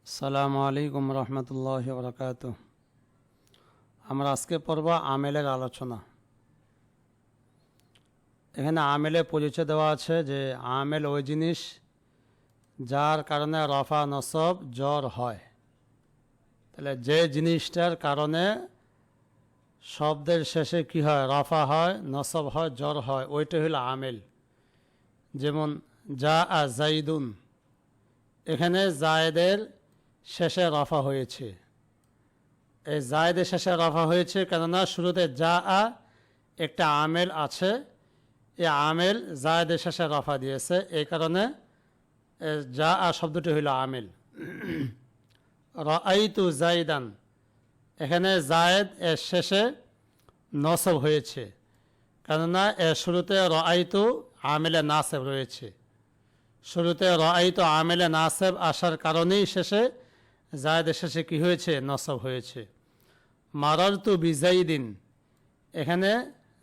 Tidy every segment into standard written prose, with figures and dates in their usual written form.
আসসালামু আলাইকুম রহমতুল্লাহি ওয়া বারাকাতুহু। আমরা আজকে পড়ব আমেলের আলোচনা। এখানে আমেলের পরিচয় দেওয়া আছে যে আমেল ওই জিনিস যার কারণে রফা নসব জর হয়। তাহলে যে জিনিসটার কারণে শব্দের শেষে কি হয়, রফা হয়, নসব হয়, জর হয়, ওইটা হলো আমেল। যেমন যা আ জাইদুন, এখানে জায়েদের শেষে রফা হয়েছে। এই জায়েদের শেষে রফা হয়েছে কেননা শুরুতে যা আ একটা আমেল আছে, এই আমেল জায়েদের শেষে রফা দিয়েছে, এই কারণে যা আ শব্দটি হইল আমেল। রাআইতু জাইদান, এখানে জায়েদ এর শেষে নসব হয়েছে কেননা এর শুরুতে রাআইতু আমেলে নাসেব রয়েছে। শুরুতে রাআইতু আমেলে নাসেব আসার কারণেই শেষে জায়েদের শেষে কি হয়েছে, নসব হয়েছে। মারারতু বিজাইদিন, এখানে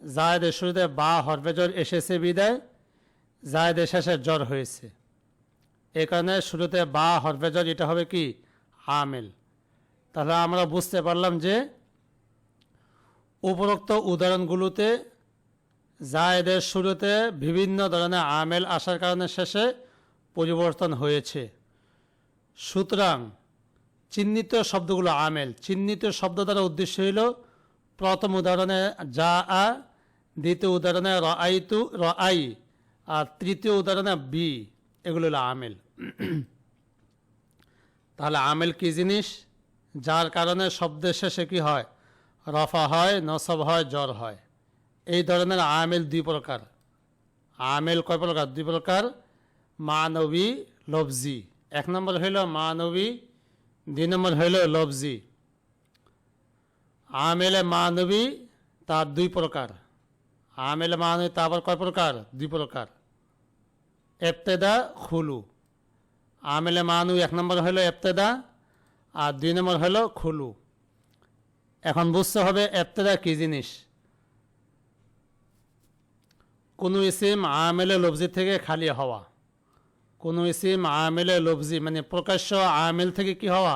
জায়েদের শুরুতে বা হরফে জর এসেছে বিদায় জায়েদের শেষে জ্বর হয়েছে, এই কারণে শুরুতে বা হরফে জর এটা হবে কি, আমেল। তাহলে আমরা বুঝতে পারলাম যে উপরোক্ত উদাহরণগুলোতে জায়েদের শুরুতে বিভিন্ন ধরনের আমেল আসার কারণে শেষে পরিবর্তন হয়েছে। সুতরাং চিহ্নিত শব্দগুলো আমেল। চিহ্নিত শব্দ দ্বারা উদ্দেশ্য হইল প্রথম উদাহরণে যা আ, দ্বিতীয় উদাহরণে রাআইতু রাআই, আর তৃতীয় উদাহরণে বি, এগুলো হলো আমেল। তাহলে আমেল কি জিনিস? যার কারণে শব্দের শেষে কি হয়, রফা হয়, নসব হয়, জ্বর হয়। এই ধরনের আমেল দুই প্রকার। আমেল কয় প্রকার? দুই প্রকার, মানবী, লফজি। এক নম্বর হইল মানবী, দুই নম্বর হইল লফজি। আমেলে মানবী তার দুই প্রকার। আমেলে মানবী তা আবার কয় প্রকার? দুই প্রকার, ইবতেদা, খুলু। আমেলে মানবী এক নম্বর হইল ইবতেদা, আর দুই নম্বর হইল খুলু। এখন বুঝতে হবে ইবতেদা কি জিনিস। কোনো ইসিম আমেলে লফজি থেকে খালি হওয়া। কোনো ইসিম আমেলে লফজি মানে প্রকাশ্য আমেল থেকে কি হওয়া,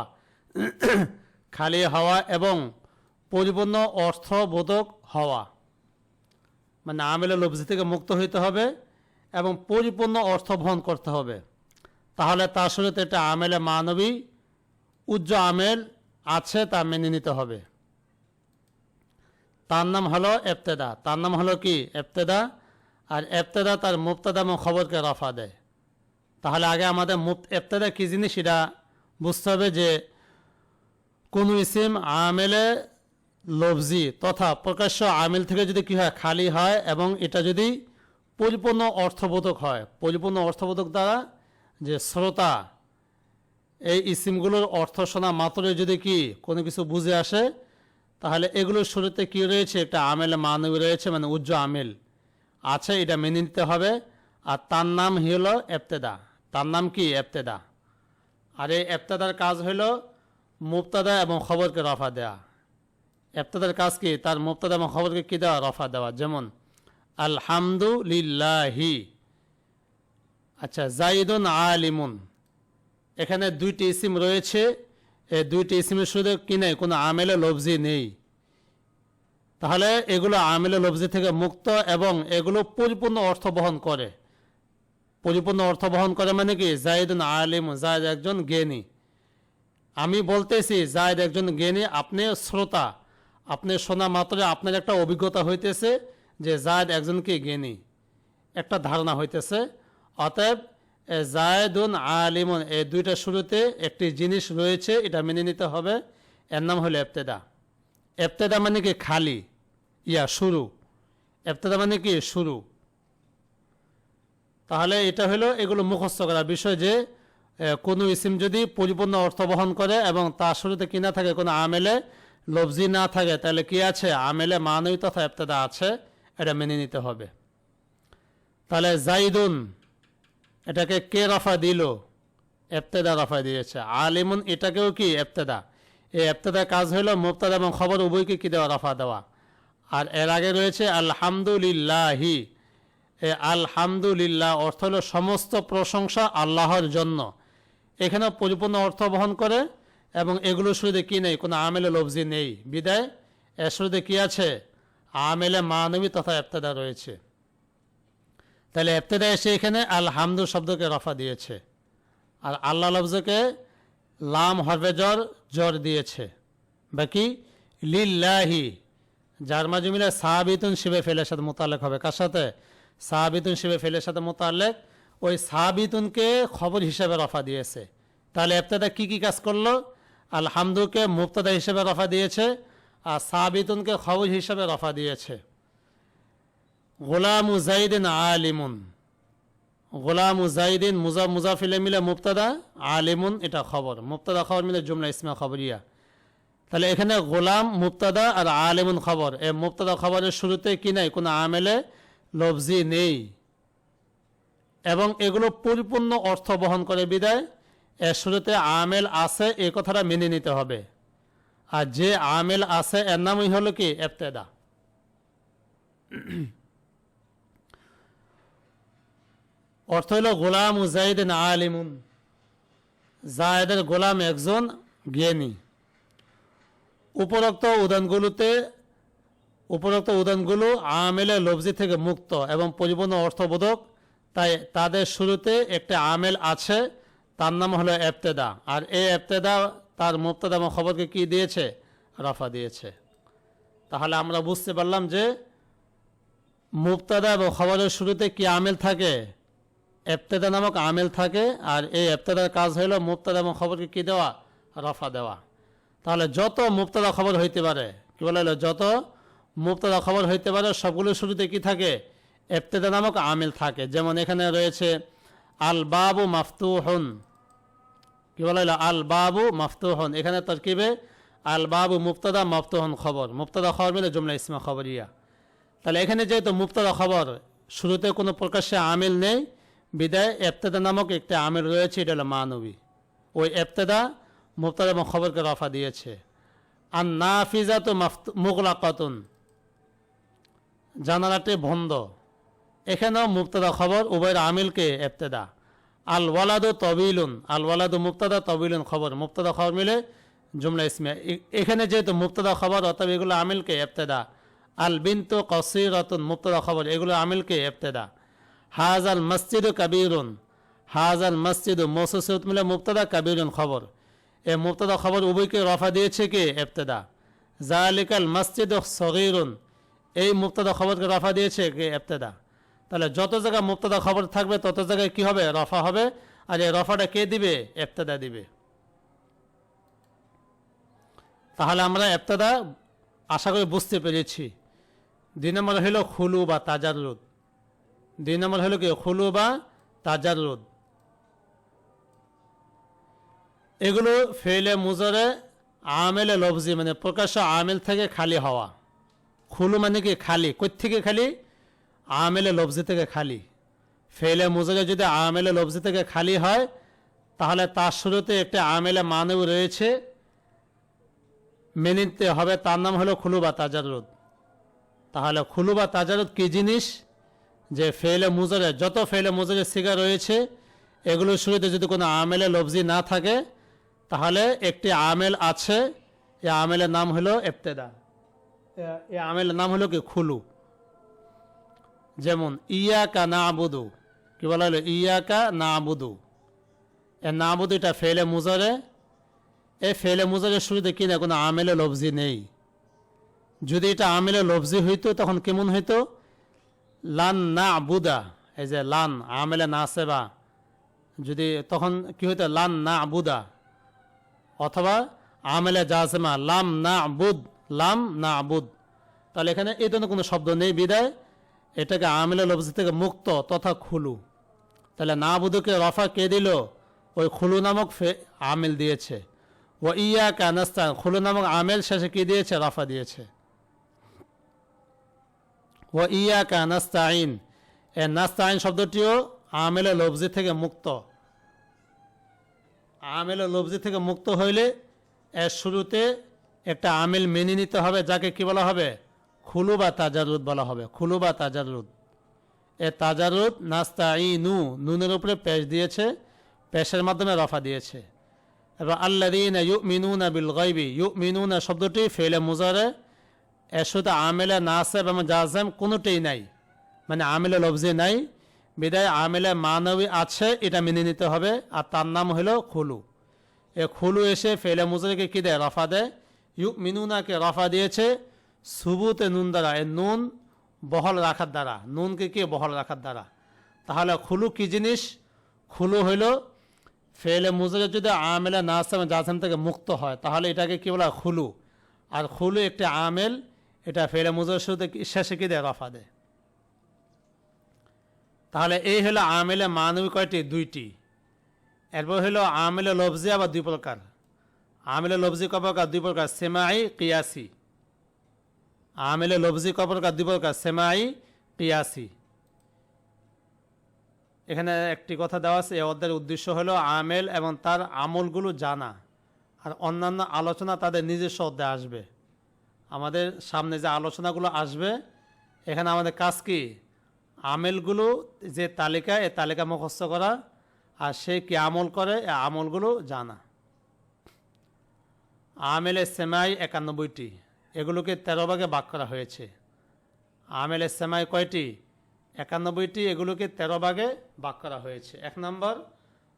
খালি হওয়া এবং পরিপূর্ণ অর্থবোধক হওয়া। মানে আমেলে লফজি থেকে মুক্ত হইতে হবে এবং পরিপূর্ণ অর্থ বহন করতে হবে। তাহলে তার শুরুতে একটা আমেলে মানবী উজ্জ আমেল আছে তা মেনে নিতে হবে। তার নাম হলো ইবতেদা। তার নাম হলো কি, ইবতেদা। আর ইবতেদা তার মুবতাদা এবং খবরকে রফা দেয়। তাহলে আগে আমাদের ইবতেদা কি জিনিস এটা বুঝতে হবে যে কোনো ইসিম আমেলে লফজি তথা প্রকাশ্য আমেল থেকে যদি কি হয়, খালি হয় এবং এটা যদি পরিপূর্ণ অর্থবোধক হয়। পরিপূর্ণ অর্থবোধক দ্বারা যে শ্রোতা এই ইসিমগুলোর অর্থ শোনা মাত্র যদি কি কোনো কিছু বুঝে আসে, তাহলে এগুলোর শুরুতে কি রয়েছে, একটা আমেলে মানবী রয়েছে, মানে উজ্জ আমেল আছে, এটা মেনে নিতে হবে। আর তার নাম হইল ইবতেদা। তার নাম কি, ইবতেদা। আর এই ইবতেদার কাজ হইল মুবতাদা এবং খবরকে রফা দেওয়া। ইবতেদার কাজ কি, তার মুবতাদা এবং খবরকে কি দেওয়া, রফা দেওয়া। যেমন আলহামদুলিল্লাহি। আচ্ছা, জাইদুন আলিমুন, এখানে দুইটি ইসিম রয়েছে। এই দুইটি ইসিমের শুধু কি নেই, কোনো আমেলে লফজি নেই। তাহলে এগুলো আমেলে লফজি থেকে মুক্ত এবং এগুলো পরিপূর্ণ অর্থ বহন করে। পরিপূর্ণ অর্থ বহন করে মানে কি, জাইদুন আলিম, জায়দ একজন জ্ঞানী। আমি বলতেছি জায়দ একজন জ্ঞানী, আপনি শ্রোতা, আপনি শোনা মাত্র আপনার একটা অভিজ্ঞতা হইতেছে যে জায়দ একজন কি জ্ঞানী, একটা ধারণা হইতেছে। অতএব জায়দুন আলিমুন এই দুইটা শুরুতে একটি জিনিস রয়েছে, এটা মেনে নিতে হবে। এর নাম হলো ইবতেদা। ইবতেদা মানে কি, খালি, শুরু। ইবতেদা মানে কি, শুরু। তাহলে এটা হলো এগুলো মুখস্থ করার বিষয় যে কোনো ইসিম যদি পরিপূর্ণ অর্থ বহন করে এবং তার শুরুতে কি না থাকে, কোনো আমেলে লফজি না থাকে, তাহলে কি আছে, আমেলে মানবী তথা ইবতেদা আছে, এটা মেনে নিতে হবে। তাহলে জাইদুন এটাকে কে রফা দিল, ইবতেদা রফা দিয়েছে। আলিমুন এটাকেও কি, ইবতেদা। এই ইবতেদার কাজ হলো মুবতাদা এবং খবর উভয়কে কি দেওয়া, রফা দেওয়া। আর এর আগে রয়েছে আলহামদুলিল্লাহি। আলহামদুলিল্লাহ অর্থ হলো সমস্ত প্রশংসা আল্লাহর জন্য। এখানেও পরিপূর্ণ অর্থ বহন করে এবং এগুলোর শুরুতে কি নেই, কোনো আমেলে লফজি নেই, বিদায় এর শুরুতে কি আছে, আমেলে মানবী তথা ইবতেদা রয়েছে। তাহলে ইবতেদা এসে এখানে আলহামদু শব্দকে রফা দিয়েছে, আর আল্লাহ লফজকে লাম হরফে জর দিয়েছে। বাকি লিল্লাহি, যার মাঝে মিলে সাহাবিতুন শিবে ফেলের সাথে মোতালেক হবে, কার সাথে, সাহাবিতুন শিবে ফেলের সাথে মোতালেক, ওই সাহাবিতুনকে খবর হিসেবে রফা দিয়েছে। তাহলে ইবতেদা কি কি কাজ করলো, আলহামদুকে মুবতাদা হিসেবে রফা দিয়েছে আর সাহাবিতুনকে খবর হিসেবে রফা দিয়েছে। গোলাম জাইদিন আলিমুন, গোলাম জাইদিন মুজাফিলে মিলে মুবতাদা, আলিমুন এটা খবর, মুবতাদা খবর মিলে জুমলা ইসমা খবরিয়া। তাহলে এখানে গোলাম মুবতাদা আর আলিমুন খবর, এই মুবতাদা খবরের শুরুতে কি নাই, কোনো আমেলে লফজি নেই এবং এগুলো পরিপূর্ণ অর্থ বহন করে বিদায় এর শুরুতে আমেল আছে, এই কথাটা মেনে নিতে হবে। আর যে আমেল আছে এর নামই হলো কি, ইবতেদা। অর্থ হলো গোলাম জাইদিন আলিমুন, জায়েদের গোলাম একজন জ্ঞানী। উপরোক্ত উদাহরণগুলো আমেলে লফজি থেকে মুক্ত এবং পরিপূর্ণ অর্থবোধক, তাই তাদের শুরুতে একটা আমেল আছে, তার নাম হলো ইবতেদা। আর এই ইবতেদা তার মুবতাদা এবং খবরকে কি দিয়েছে, রফা দিয়েছে। তাহলে আমরা বুঝতে পারলাম যে মুবতাদা এবং খবরের শুরুতে কি আমেল থাকে, ইবতেদা নামক আমেল থাকে, আর এই ইবতেদার কাজ হলো মুবতাদা এবং খবরকে কি দেওয়া, রফা দেওয়া। তাহলে যত মুবতাদা খবর হইতে পারে, কি বলা হলো, যত মুবতাদা খবর হইতে পারে সবগুলোর শুরুতে কি থাকে, ইবতেদা নামক আমেল থাকে। যেমন এখানে রয়েছে আল বাবু মাফতুহুন, কি বলা হলো, আল বাবু মাফতুহুন, এখানে তারকিবে আল বাবু মুবতাদা মাফতুহুন খবর, মুবতাদা খবর মিলে জুমলা ইসমা খবরিয়া। তাহলে এখানে যেহেতু মুবতাদা খবর শুরুতে কোনো প্রকাশ্যে আমিল নেই, বিদায় ইবতেদা নামক একটা আমিল রয়েছে, এটা হলো মানবী। ওই ইবতেদা মুবতাদা এবং খবরকে রফা দিয়েছে। আর নাফিজাতু মুগলাকাতুন, জানালাটি বন্ধ, এখানেও মুবতাদা খবর উভয়ের আমিলকে ইবতেদা। আল ওয়ালাদু তবিলুন, আল ওয়ালাদু মুবতাদা তবিলুন খবর, মুবতাদা খবর মিলে জুমলা ইসমিয়া। এখানে যেহেতু মুবতাদা খবর অতএব এগুলো আমিলকে ইবতেদা। আল বিনতু কসিরাতুন মুবতাদা খবর, এগুলো আমিলকে ইবতেদা। হাজাল মসজিদু কাবীরুন, হাজাল মসজিদু মৌসুসিয়ত মিলে মুবতাদা, কাবীরুন খবর, এই মুবতাদা খবর উভয়কে রফা দিয়েছে কে, ইবতেদা। জালিকাল মসজিদু সগীরুন, এই মুবতাদা খবরকে রফা দিয়েছে কে, ইবতেদা। তাহলে যত জায়গায় মুবতাদা খবর থাকবে তত জায়গায় কি হবে, রফা হবে, আর এই রফাটা কে দিবে, ইবতেদা দিবে। তাহলে আমরা ইবতেদা আশা করি বুঝতে পেরেছি। 2 নম্বর হলো খুলু বা তাজাররুদ, 2 নম্বর হলো কি, খুলু বা তাজাররুদ। এগুলো ফেলে মুজরে আমেলে লফজি, মানে প্রকাশ্য আমেল থেকে খালি হওয়া। খুলু মানে কি, খালি, কই থেকে খালি, আমেলে লফজি থেকে খালি। ফেলে মুজরে যদি আমেলে লফজি থেকে খালি হয় তাহলে তার শুরুতে একটা আমেলে মানব রয়েছে, মেনে নিতে হবে, তার নাম হলো খুলু বা তাজাররুদ। তাহলে খুলু বা তাজাররুদ কি জিনিস, যে ফেলে মুজরে, যত ফেলে মুজরে সিগা রয়েছে এগুলোর শুরুতে যদি কোনো আমেলে লফজি না থাকে তাহলে একটি আমেল আছে, এই আমেলের নাম হলো ইবতেদা, এই আমেলের নাম হলো কি, খুলু। যেমন ইয়াকা নাবুদু, কি বলা হলো, ইয়াকা নাবুদু, এ নাবুদু এটা ফেলে মুজরে, এই ফেলে মুজরের শুরুতে কি না, কোনো আমেলে লফজি নেই। যদি এটা আমেলে লফজি হইতো তখন কেমন হইতো, লান না আবুদা, এই যে লান আমেলে নাসেবা, যদি তখন কি হইতো, লান না আবুদা, অথবা আমেলে জাজমা লাম না আবুদ, লাম না আবুদ। তাহলে এখানে এই ধরনের কোনো শব্দ নেই, বিদায় এটাকে আমেলে লফজি থেকে মুক্ত তথা খুলু। তাহলে না আবুদকে রফা কে দিল, ওই খুলু নামক আমেল দিয়েছে। ও ইয়াকা নাস্তাইন, খুলু নামক আমেল শেষে কি দিয়েছে, রফা দিয়েছে। ও ইয়াকা নাস্তাইন, এ নাস্তাইন শব্দটিও আমেলে লফজি থেকে মুক্ত। আমেলে লফজি থেকে মুক্ত হইলে এর শুরুতে একটা আমেল মেনে নিতে হবে, যাকে কি বলা হবে, খুলু বা তাজাররুদ বলা হবে, খুলু বা তাজাররুদ। এ তাজাররুদ নাস্তাইনু, নুনের উপরে পেশ দিয়েছে, পেশের মাধ্যমে রফা দিয়েছে। এবার আল্লাযীনা ইউমিনুনা বিল গায়বি, ইউমিনুনা শব্দটি ফেলে মুজারে, এর সাথে আমেলে নাসিব এবং জাযম কোনোটাই নাই, মানে আমেলে লফজি নাই, বিদায় আমেলে মানবী আছে, এটা মেনে নিতে হবে। আর তার নাম হলো খুলু। এ খুলু এসে ফেলে মুজারেকে কী দেয়? রফা দেয়। ইউমিনুনাকে রফা দিয়েছে সুবুতে নুন দ্বারা, এ নুন বহল রাখার দ্বারা, নুনকে কি বহল রাখার দ্বারা। তাহলে খুলু কি জিনিস? খুলু হইল ফেলে মুজারে যদি আমেলে নাসিব এবং জাযম থেকে মুক্ত হয় তাহলে এটাকে কি বলা? খুলু। আর খুলু একটি আমেল, এটা ফেলে মুজারের সাথে শেষে কি দেয়? রফা দেয়। তাহলে এই হলো আমেলে মানবী কয়টি? দুইটি। এরপর হলো আমেলে লফজি আবার দুই প্রকার। আমেলে লফজি কয় প্রকার? দুই প্রকার, সেমাই, কিয়াসি। আমেলে লফজি কয় প্রকার? দুই প্রকার, সেমাই, কিয়াসি। এখানে একটি কথা দেওয়া আছে, এই অধ্যায়ের উদ্দেশ্য হলো আমেল এবং তার আমলগুলো জানা, আর অন্যান্য আলোচনা তাদের নিজস্ব অধ্যায়ে আসবে। আমাদের সামনে যে আলোচনাগুলো আসবে এখানে আমাদের কাজ কি? আমেলগুলো যে তালিকা, এই তালিকা মুখস্থ করা, আর সে কি আমল করে এই আমলগুলো জানা। আমেলে সেমাই 91টি, এগুলোকে 13 ভাগে ভাগ করা হয়েছে। আমেলে সেমাই কয়টি? 91টি, এগুলোকে 13 ভাগে ভাগ করা হয়েছে। 1 নম্বর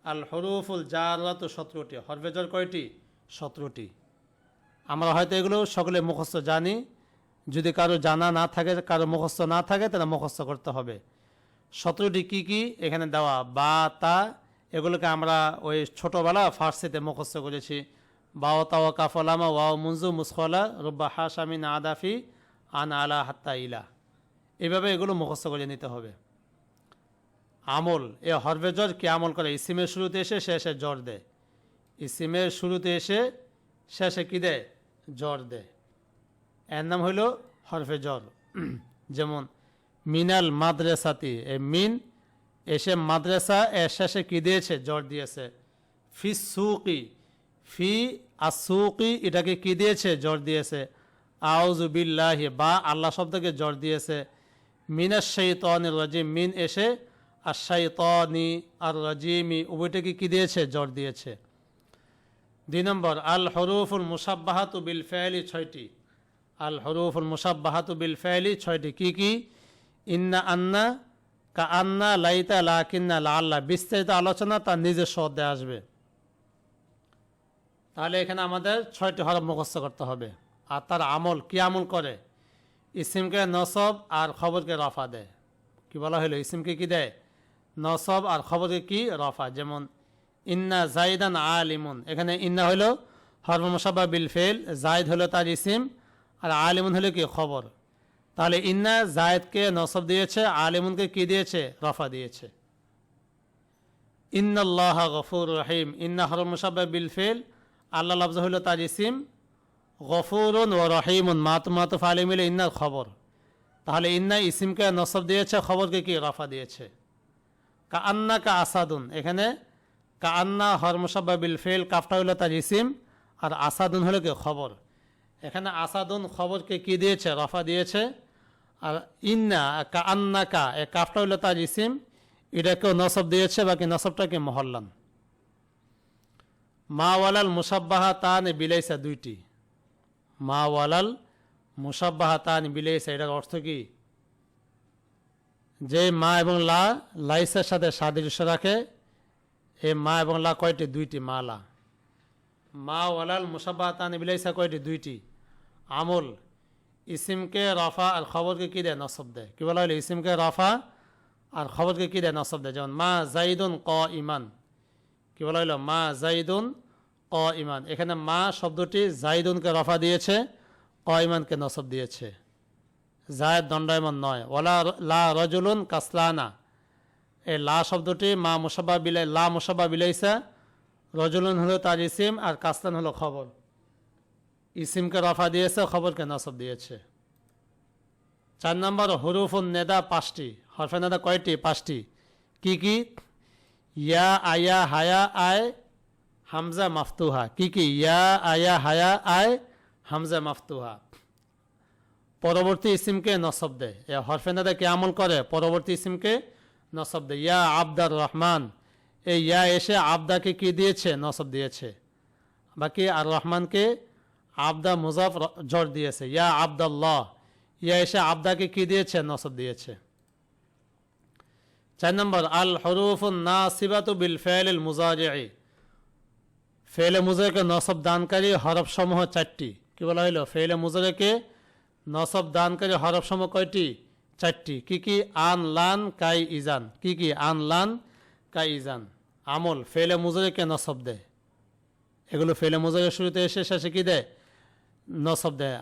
আল হরুফুল জারাত 17টি, হরফে জর কয়টি? 17টি। আমরা হয়তো এগুলো সকলে মুখস্থ জানি, যদি কারো জানা না থাকে, কারো মুখস্থ না থাকে, তাহলে মুখস্থ করতে হবে। 17টি কী কী এখানে দেওয়া? বা, তা, এগুলোকে আমরা ওই ছোটোবেলা ফার্সিতে মুখস্থ করেছি। বাও তাওয়া কাফলামা ওয়াও মুনজু মুসখলা রব্বা হাসামিন আদাফি আন আলা হাত্তা ইলা, এভাবে এগুলো মুখস্থ করে নিতে হবে। আমল, এ হরফে জর কি আমল করে? ইসিমের শুরুতে এসে শেষে জ্বর দেয়। ইসিমের শুরুতে এসে শেষে কি দেয়? জ্বর দেয়। এর নাম হইল হরফে জর। যেমন মিনাল মাদ্রাসাতি, এ মিন এসে মাদ্রাসা এর শেষে কি দিয়েছে? জ্বর দিয়েছে। ফি সুকি, ফি আসুকি, এটাকে কি দিয়েছে? জ্বর দিয়েছে। আউযু বিল্লাহি, বা আল্লাহ শব্দকে জ্বর দিয়েছে। মিনাশ শাইতানির রাজিম, মিন এসে আর শাইতানি আর রাজিমি উভয়টাকে কি দিয়েছে? জ্বর দিয়েছে। 2 নম্বর আল হরুফুল মুসাব্বাহাতু বিল ফাইলি 6টি। আল হরুফুল মুসাব্বাহাতু বিল ফাইলি 6টি। কি কি? ইন্না, আন্না, কা আন্না, লাইতা, লাকিন্না, লাআল্লা। বিস্তারিত আলোচনা তার নিজস্ব অধ্যায়ে আসবে। তাহলে এখানে আমাদের 6টি হরফ মুখস্থ করতে হবে। আর তার আমল, কি আমল করে? ইসিমকে নসব আর খবরকে রফা দেয়। কি বলা হলো? ইসিমকে কি দেয়? নসব, আর খবরকে কি? রফা। যেমন ইন্না জাইদান আলিমুন, এখানে ইন্না হলো হরফ মুসাব্বাহ বিল ফেল, জাইদ হলো তার ইসিম, আর আলিমুন হলো কি? খবর। তাহলে ইন্না জায়েদকে নসব দিয়েছে, আলিমুনকে কি দিয়েছে? রফা দিয়েছে। ইন্নাল্লাহ গফুর রহিম, ইন্না হরফ মুসাব্বাহ বিল ফেল, আল্লাহ লফজ হইল তার ইসিম, গফুরুন ও রহিমুন মাতুমাতুফ আলাইহি মিলে ইন্নার খবর। তাহলে ইন্না ইসিমকে নসব দিয়েছে, খবরকে কি? রফা দিয়েছে। কা আন্না কা আসাদুন, এখানে কা আন্না হরফ মুসাব্বাহ বিল ফেল, কাফটা হইল তার ইসিম, আর আসাদুন হলো কি? খবর। এখানে আসাদুন খবরকে কি দিয়েছে? রফা দিয়েছে। আর ইন্না কা আন্না কা, এ কাফটা হইল তার ইসিম, এটাকেও নসব দিয়েছে, বাকি নসবটাকে মহল্লান। মা ওয়ালাল মুসাব্বাহা তান বিলাইসা 2টি। মা ওয়ালাল মুসাব্বাহা তান বিলাইসা, এটার অর্থ কি? যে মা এবং লা লাইসের সাথে সাদৃশ্য রাখে, এই মা এবং লা কয়টি? 2টি। মা লা, মা ওয়ালাল মুসাব্বাহা তান বিলাইসা কয়টি? 2টি। আমল, ইসিমকে রফা আর খবরকে কি দেয়? নসব দেয়। কি বলা হলো? ইসিমকে রফা আর খবরকে কি দেয়? নসব দেয়। যেমন মা জাইদুন ক ইমান, কি বলা হলো? মা জাইদুন ক ইমান, এখানে মা শব্দটি জাইদুনকে রফা দিয়েছে, ক ইমানকে নসব দিয়েছে। জায়দ দণ্ডায়মান নয়। ওয়ালা লা রজুলুন কাসলানা, এই লা শব্দটি মা মুসাব্বাহ বিলাই, লা মুসাব্বাহ বিলাইসা, রজুলুন হলো তার ইসিম, আর কাসলান হলো খবর। ইসিমকে রফা দিয়েছে, খবরকে নসব দিয়েছে। 4 নম্বর হুরুফুন নেদা 5টি। হরফে নেদা কয়টি? 5টি। কি কি? ইয়া, আয়া, হায়া, আয়, হামজা, মাফতুহা। কি কি? ইয়া, আয়া, হায়া, আয়, হামজা, মাফতুহা। পরবর্তী ইসিমকে নসব দেয়। এ হরফে নেদা কে আমল করে? পরবর্তী ইসিমকে নসব দেয়। ইয়া আবদার রহমান, এই ইয়া এসে আবদাকে কি দিয়েছে? নসব দিয়েছে। বাকি আর রহমানকে আবদা মুজাফ জর দিয়েছে, ইয়া আবদাল্লাহ। ইয়া এসে আবদাকে কি দিয়েছে? নসব দিয়েছে। 4 নম্বর, আল হরুফুন নাসিবাতু বিল ফাইলিল মুজারিই। ফেলে মুজারিকে নসব দানকারী হরফ সমূহ 4টি। কি বলা হইল? ফেলে মুজারিকে নসব দানকারী হরফ সমূহ কয়টি? 4টি। কি কি? আন, লান, কাই, ইজান। কি কি? আন, লান, কাই, ইজান। আমল ফেলে মুজারিকে নসব দেয়। এগুলো ফেলে মুজারির শুরুতে এসে শেষে কি দেয়? নসব দেয়।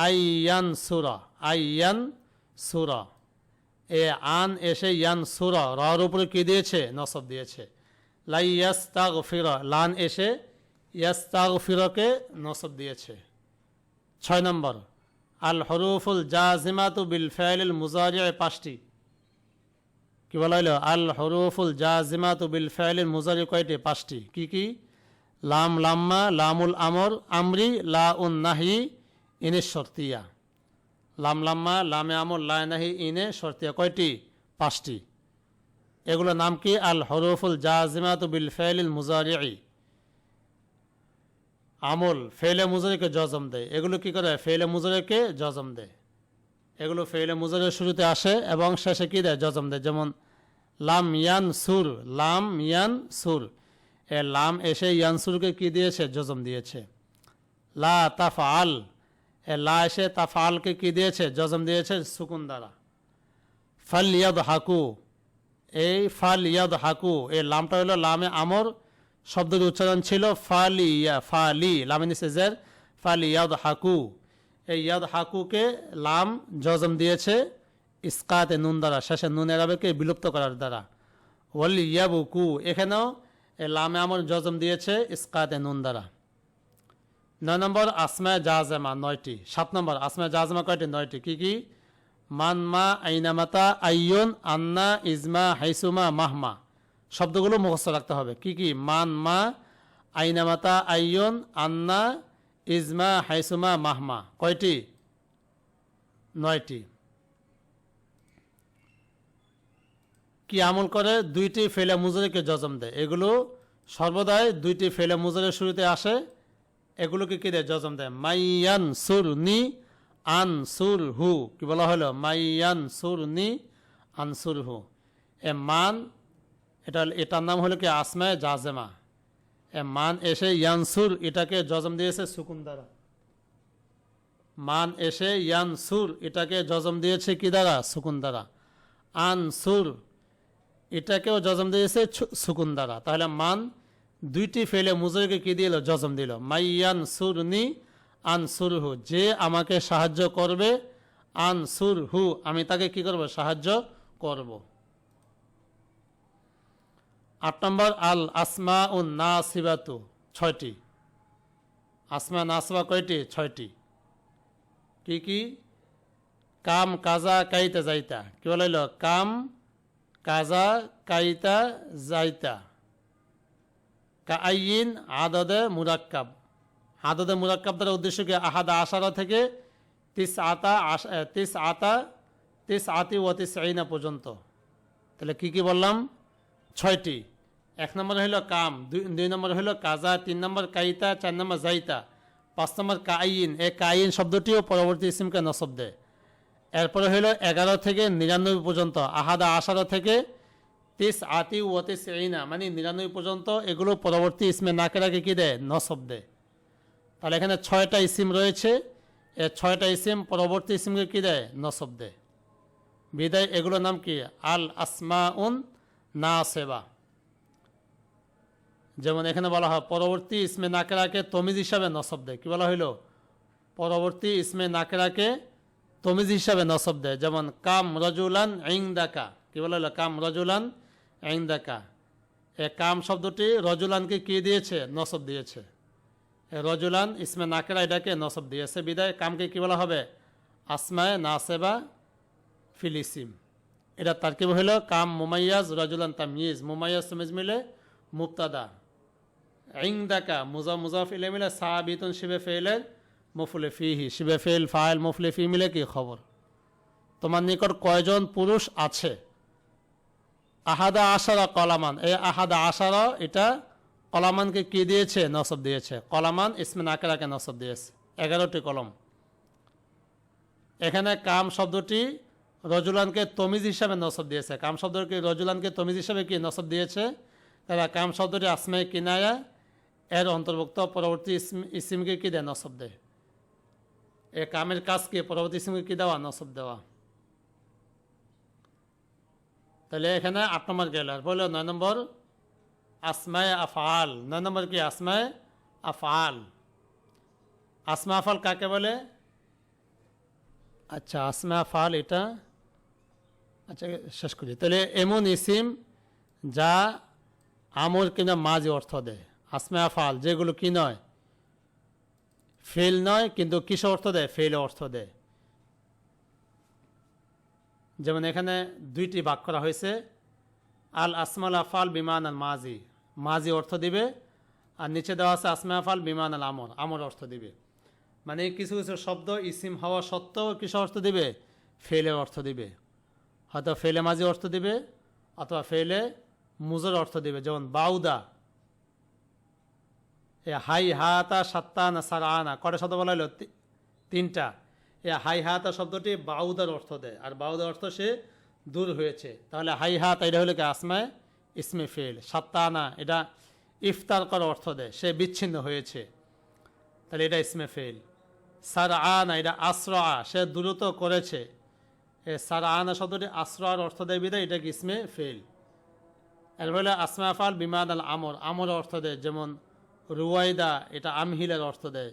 আইয়ান সুরা, আইয়ান সুরা। এ আন এসে ইয়ান সুরা, রার উপরে কি দিয়েছে? নসব দিয়েছে। লাই ইয়াস্তাগফিরা, লান এসে ইয়াস্তাগফিরাকে নসব দিয়েছে। 6 নম্বর, আল হরুফুল জাজিমাতু বিল ফাইলিল মুজারিই 5টি। কি বলা হইল? আল হরুফুল জাজিমাতু বিল ফাইলিল মুজারি কয়টি? 5টি। কি কি? লাম, লাম্মা, লামুল আমর, আমরি, লা উন নাহি, ইনে শর্তিয়া। লাম, লাম্মা, লামে আমর, লা নাহি, ইনে শর্তিয়া। কয়টি? 5টি। এগুলো নাম কি? আল হরুফুল জাজিমাতু বিল ফাইলিল মুজারিই। আমল ফেলে মুজারিকে জজম দেয়। এগুলো কি করে? ফেলে মুজারিকে জজম দেয়। এগুলো ফেলে মুজারির শুরুতে আসে এবং শেষে কি দেয়? জজম দেয়। যেমন লাম ইয়ান সুর, লাম ইয়ান সুর। এ লাম এসে ইয়ানসুরকে কি দিয়েছে? জজম দিয়েছে। লা তাফআল, এ লা এসে তাফআলকে কি দিয়েছে? জজম দিয়েছে সুকুন দ্বারা। ফাল ইয়াদ হাকু, এই ফাল ইয়াদ হাকু, এই লামটা হলো লামে আমর, শব্দের উচ্চারণ ছিল ফালিয়া, ফালি, লামে নিচে জের, ফালি ইয়াদ হাকু। এই ইয়াদ হাকুকে লাম জজম দিয়েছে ইসকাতে নুন দ্বারা, শেষে নুন এরাবেকে বিলুপ্ত করার দ্বারা। ওয়াল ইয়াবুকু, এখানেও এই লামে আমর জজম দিয়েছে ইসকাতে নুন দ্বারা। 9 নম্বর, আসমায়ে জাজেমা 9টি। 7 নম্বর, আসমায়ে জাজেমা কয়টি? 9টি। কি কি? মান, মা, আইনামাতা, আইয়ুন, আন্না, ইজমা, হাইসুমা, মাহমা। শব্দগুলো মুখস্থ রাখতে হবে। কি কি? মান, মা, আইনামাতা, আইয়ুন, আন্না, ইজমা, হাইসুমা, মাহমা। কয়টি? 9টি। কি আমল করে? 2টি ফেলে মুজারিকে জজম দেয়। এগুলো সর্বদাই 2টি ফেলে মুজারির শুরুতে আসে। এগুলোকে কি দেয়? জজম দেয়। মাইয়ান সুর নি, আনসুর হু। কি বলা হলো? মাইয়ান সুর নি, আনসুর হু। এ মান, এটার নাম হলো কি? আসমায়ে জাজেমা। এ মান এসে ইয়ানসুর, এটাকে জজম দিয়েছে সুকুন দ্বারা। মান এসে ইয়ানসুর, এটাকে জজম দিয়েছে কি দ্বারা? সুকুন দ্বারা। আনসুর, এটাকেও জজম দিয়েছে সুকুন দ্বারা। তাহলে মান 2টি ফেলে মুজারিকে কি দিল? জজম দিল। মাইয়ান সুরনি, আনসুর হু, যে আমাকে সাহায্য করবে, আনসুর হু, আমি তাকে কি করব? সাহায্য করব। 8 নম্বর, আল আসমা উন নাসিবাতু 6টি। আসমা নাসিবা কয়টি? 6টি। কি কি? কাম, কাজা, কাইতা, যাইতা। কি বলা হইল? কাম, কাজা, কাইতা, যাইতা। কাআইন, আদদে মুরাক্কাব। আদদে মুরাক্কাব দ্বারা উদ্দেশ্য কি? আহাদা আশারা থেকে তিসআতি ওয়া তিসঈনা পর্যন্ত। তাহলে কি কি বললাম? 6টি। 1 নম্বর হইল কাম, 2 নম্বর হইল কাজা, 3 নম্বর কাইতা, 4 নম্বর যাইতা, 5 নম্বর কাইন। এই কাইন শব্দটিও পরবর্তী ইসিমকে নসব দেয়। এরপরে হইল 11 থেকে 99 পর্যন্ত, আহাদা আশারা থেকে তিসআতি ওয়া তিসঈনা, মানে 99 পর্যন্ত। এগুলো পরবর্তী ইসমে নাকেরাকে কি দেয়? নসব দেয়। তাহলে এখানে 6টা ইসিম রয়েছে। এই 6টা ইসিম পরবর্তী ইসিমকে কি দেয়? নসব দেয়। বিদায় এগুলোর নাম কি? আল আসমাউন নাসিবা। যেমন এখানে বলা হয় পরবর্তী ইসমে নাকেরাকে তমিজ হিসাবে নসব দেয়। কি বলা হইল? পরবর্তী ইসমে নাকেরাকে তমিজ হিসাবে নসব দেয়। যেমন কাম রাজুলান ইনদাকা। কি বলা হইল? কাম রাজুলান ইনদাকা। এই কাম শব্দটি রজুলানকে কি দিয়েছে? নসব দিয়েছে। রজুলান ইসমে নাকেরা এটাকে নসব দিয়েছে। বিদায় কামকে কি বলা হবে? আসমায়ে নাসেবা ফিলিসিম। এটা তারকিব হইল কাম মুমাইয়াজ, রজুলান তাময়িজ। মুমাইয়াজ তাময়িজ মিলে মুবতাদা। ইনদাকা মুজাফ ইলাইহি মিলে সাবিতুন শিবে ফেইলের মফুলে ফিহি। শিবে ফেইল ফাইল মফুলে ফি মিলে কি খবর? তোমার নিকট কয়জন পুরুষ আছে? আহাদা আশারা কলামান, এই আহাদা আশারা এটা কলামানকে কি দিয়েছে? নসব দিয়েছে। কলামান ইসমে নাকেরাকে নসব দিয়েছে, 11টি কলম। এখানে কাম শব্দটি রজুলানকে তমিজ হিসাবে নসব দিয়েছে। কাম শব্দটি রজুলানকে তমিজ হিসাবে কি নসব দিয়েছে? তারা কাম শব্দটি আসমায়ে কিনায়া এর অন্তর্ভুক্ত, পরবর্তী ইসিমকে কি দেয়? নসব দেয়। এ কামের কাজকে পরবর্তী ইসিমকে কি দেওয়া? নসব দেওয়া। তাহলে এখানে 8 নম্বর গেল। আর বললো 9 নম্বর আসমায়ে আফআল। 9 নম্বর কি? আসমায়ে আফআল। আসমা আফআল কাকে বলে? আচ্ছা, আসমা আফআল এটা আচ্ছা শেষ করি। তাহলে এমন ইসিম যা আমর কিনা মাজি অর্থ দেয়। আসমা আফআল যেগুলো কি নয়? ফেল নয়, কিন্তু কিসে অর্থ দেয়? ফেলে অর্থ দেয়। যেমন এখানে 2টি ভাগ করা হয়েছে। আল আসমাল আফআল বিমান আল মাজি, মাজি অর্থ দিবে। আর নিচে দেওয়া আছে আসমা আফআল বিমান আল আমর, আমর অর্থ দিবে। মানে কিছু কিছু শব্দ ইসিম হওয়া সত্ত্বেও কিসের অর্থ দিবে? ফেলের অর্থ দিবে। হয়তো ফেলে মাজি অর্থ দিবে, অথবা ফেলে মুজর অর্থ দিবে। যেমন বাউদা, এ হাই হাতা সাত্তানা সারানা, কটা শব্দ বলা হলো? 3টা। এ হাই হাতা শব্দটি বাউদার অর্থ দেয়, আর বাউদার অর্থ সে দূর হয়েছে। তাহলে হাই হাতা এটা হলো কি? আসমায়ে ইসমে ফেল। সাত্তানা এটা ইফতার করার অর্থ দেয়, সে বিচ্ছিন্ন হয়েছে, তাহলে এটা ইসমে ফেল। সারআনা এটা আশ্রা, সে দ্রুত করেছে। এ সারআনা শব্দটি আশ্রার অর্থ দেয় বিদায় এটা কি? ইসমে ফেল। এর বলে আসমা আফআল বিমান আল আমর, আমর অর্থ দেয়। যেমন রুয়াইদা এটা আমহিলের অর্থ দেয়।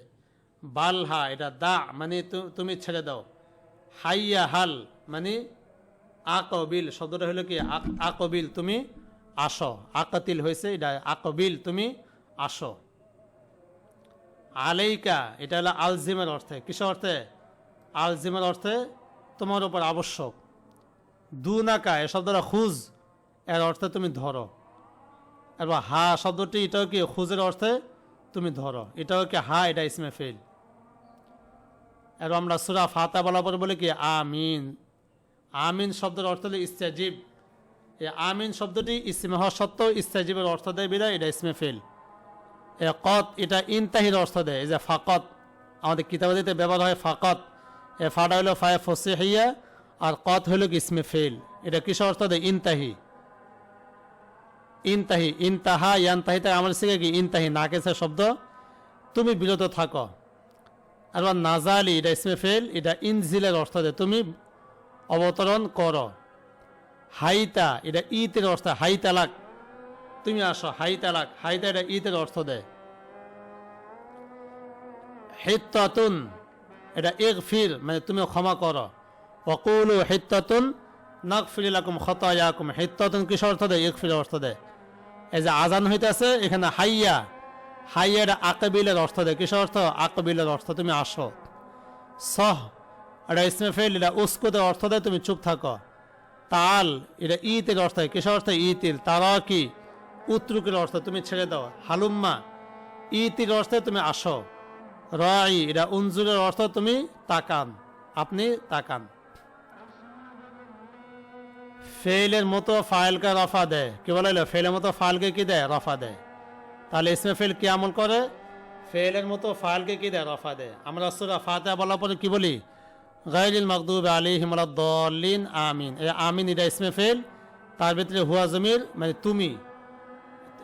বালহা এটা দা মানে তুমি ছেড়ে দাও। হাইয়া হাল মানে আকবিল, শব্দটা হলো কি? আকবিল তুমি আসো। আকাতিল হয়েছে, এটা আকবিল তুমি আসো। আলাইকা এটা হলো আলজিমের অর্থে। কিসের অর্থে? আলজিমের অর্থে তোমার উপর আবশ্যক। দুনাকা এ শব্দটা খুজ, এর অর্থে তুমি ধরো। এবার হা শব্দটি এটাও কি? খুজের অর্থে তুমি ধরো, এটাও কি? হা এটা ইসমে ফেল। আর আমরা সূরা ফাতিহা বলার পর বলে কি? আমিন। আমিন শব্দের অর্থ হলো ইস্তাজিব। এই আমিন শব্দটি ইসমে হওয়া সত্ত্বেও ইস্তাজিবের অর্থ দেয় বিদায় এটা ইসমে ফেল। এ কত এটা ইনতাহির অর্থ দেয়। এই যে ফাকত, আমাদের কিতাবাদিতে ব্যবহার হয় ফাকত। এ ফাটা হলো ফায়ে ফসিহিয়া, আর কত হলো কি? ইসমে ফেল। এটা কিসের অর্থ দেয়? ইনতাহি। ইনতাহি, ইনতাহা ইয়ানতাহিতে আমার শিখে কি? ইনতাহি নাকেসের শব্দ, তুমি বিরত থাকো। আর নাজালি এটা ইসমে ফেল, এটা ইনজিলের অর্থ দেয়, তুমি অবতরণ করো। হাইতা এটা ঈদের অর্থ, হাই তালাক তুমি আসো। হাই তালাক, হাইতা এটা ঈদের অর্থ দেয়। হিত্তাতুন এটা ইগফির মানে তুমি ক্ষমা করো। ওয়াকুলু হিত্তাতুন নাগফির লাকুম খাতায়াকুম, হিত্তাতুন কিসের অর্থ দেয়? ইগফির অর্থ দেয়। এই যে আজান হইতেছে এখানে হাইয়া, হাইয়া এটা আকবিলের অর্থ দেয়। কিসের অর্থ? আকবিলের অর্থ তুমি আসো। সহ এটা ইসমে ফেল, এটা উস্কুদের অর্থ দেয় তুমি চুপ থাকো। তাল এটা ঈদের অর্থ, কিসের অর্থ? ঈতিল। তারা কি? উত্রুকের অর্থ তুমি ছেড়ে দাও। হালুম্মা ঈতির অর্থে তুমি আসো। রাই এটা উনজুরের অর্থ তুমি তাকান, আপনি তাকান। ফেলের মতো ফাইলকে রফা দেয়। কি বলে? ফেলের মতো ফাইলকে কি দেয়? রফা দেয়। তাহলে ইসমে ফেল কি আমল করে? ফেলের মতো ফাইলকে কি দেয়? রফা দেয়। আমরা সূরা ফাতিহা বলার পরে কি বলি? গায়রিল মাগদুবি আলাইহিম ওয়ালাদ-দাল্লিন আমিন। এই আমিন এটা ইসমে ফেল, তার ভিতরে হুয়া জমির মানে তুমি,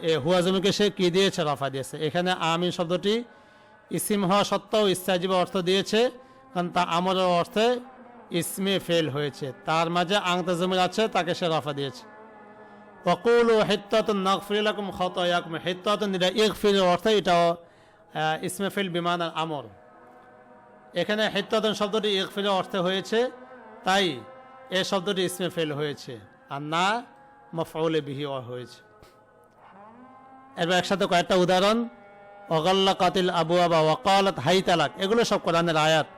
এ হুয়া জমিকে সে কি দিয়েছে? রফা দিয়েছে। এখানে আমিন শব্দটি ইসিম হওয়া সত্ত্বেও ইস্তাজিব অর্থ দিয়েছে, কারণ তা আমরের অর্থে ইসমে ফেল হয়েছে। তার মাঝে আংতা জমির আছে, তাকে সে রফা দিয়েছে। ওয়াকুলু হিত্তাতুন নাগফির লাকুম খাতায়াকুম, হিত্তাতুন এটা ইগফিরের অর্থে, এটাও ইসমে ফেল বিমান আল আমর। এখানে হিত্তাতুন শব্দটি ইগফিরের অর্থে হয়েছে, তাই এ শব্দটি ইসমে ফেল হয়েছে, আর না মাফউলে বিহি হয়েছে। এরপর একসাথে কয়েকটা উদাহরণ। ওয়াগাল্লাকাতিল আবওয়াবা ওয়াকালাত হাই তালাক, এগুলো সব কোরআনের আয়াত।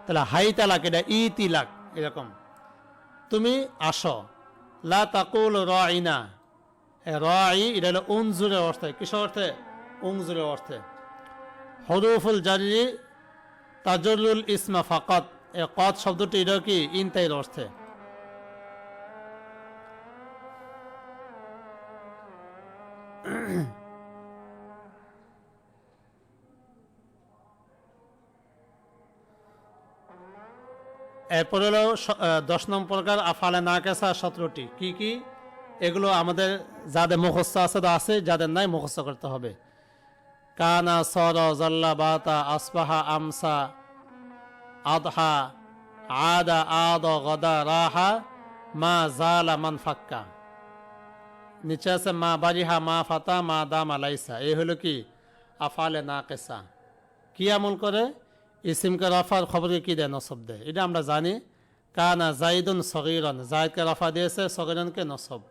তাহলে হাই তালাক এটা ইতিলাক, এরকম তুমি আসো। লা তাকুল রাইনা, রাই এটা হলো উনজুরের অর্থে। কিসের অর্থে? উনজুরের অর্থে। হরুফুল জারি তাজরুল ইসমা ফাকাত, এ কত শব্দটি এটা কি? ইনতাইর অর্থে। এরপর হলো 10 নম্বর প্রকার আফালে নাকেসা 17টি কি কি, এগুলো আমাদের যাদের মুখস্থ আছে তো আছে, যাদের নাই মুখস্থ করতে হবে। কানা সর জল্লা বাতা আসবাহা আমসা আদহা আদা আদ গদা রাহা মা জালা মান ফাক্কা। নিচে আছে মা বারিহা মা ফাতা মা দাম আলাইসা। এই হলো কি আফালে নাকেসা। কি আমল করে? ইসিমকে রাফার খবরকে কি দেয়? নসব দেয়। এটা আমরা জানি। কানা জাইদুন সগীরান, জাইদকে রাফা দিয়েছে, সগীরানকে নসব।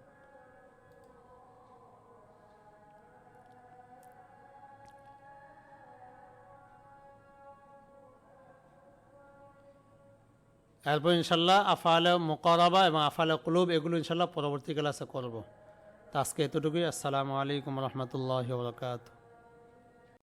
এরপর ইনশাল্লাহ আফালে মুকারাবা এবং আফালে কুলুব এগুলো ইনশাল্লাহ পরবর্তী ক্লাসে করব। তো আজকে এতটুকুই। আসসালামু আলাইকুম রহমতুল্লাহি ওয়া বারাকাতুহু।